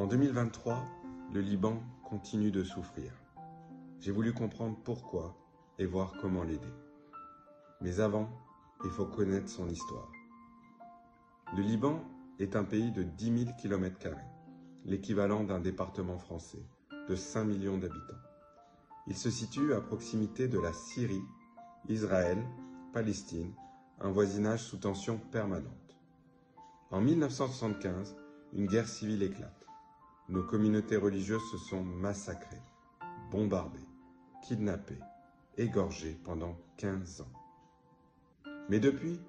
En 2023, le Liban continue de souffrir. J'ai voulu comprendre pourquoi et voir comment l'aider. Mais avant, il faut connaître son histoire. Le Liban est un pays de 10 000 km², l'équivalent d'un département français de 5 millions d'habitants. Il se situe à proximité de la Syrie, Israël, Palestine, un voisinage sous tension permanente. En 1975, une guerre civile éclate. Nos communautés religieuses se sont massacrées, bombardées, kidnappées, égorgées pendant 15 ans. Mais depuis,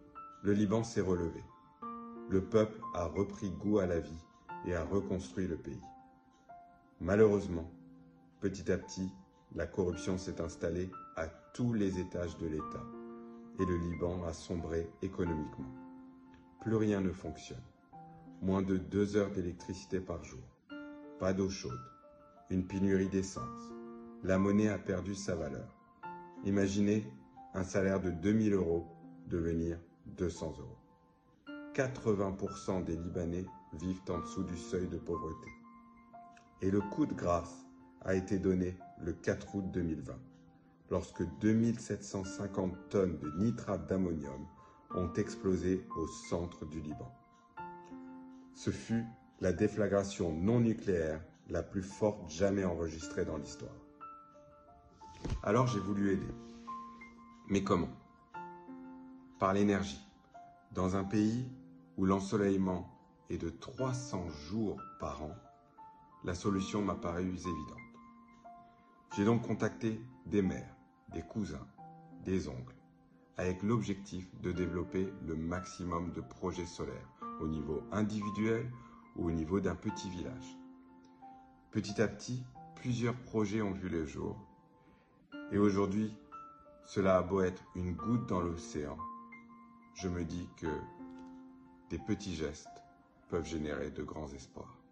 le Liban s'est relevé. Le peuple a repris goût à la vie et a reconstruit le pays. Malheureusement, petit à petit, la corruption s'est installée à tous les étages de l'État et le Liban a sombré économiquement. Plus rien ne fonctionne. Moins de 2 heures d'électricité par jour. Pas d'eau chaude. Une pénurie d'essence. La monnaie a perdu sa valeur. Imaginez un salaire de 2 000 € devenir 200 €. 80% des Libanais vivent en dessous du seuil de pauvreté. Et le coup de grâce a été donné le 4 août 2020, lorsque 2750 tonnes de nitrate d'ammonium ont explosé au centre du Liban. Ce fut la déflagration non nucléaire la plus forte jamais enregistrée dans l'histoire. Alors j'ai voulu aider. Mais comment? Par l'énergie. Dans un pays où l'ensoleillement est de 300 jours par an, la solution m'a paru évidente. J'ai donc contacté des mères, des cousins, des oncles, avec l'objectif de développer le maximum de projets solaires au niveau individuel ou au niveau d'un petit village. Petit à petit, plusieurs projets ont vu le jour et aujourd'hui, cela a beau être une goutte dans l'océan, je me dis que des petits gestes peuvent générer de grands espoirs.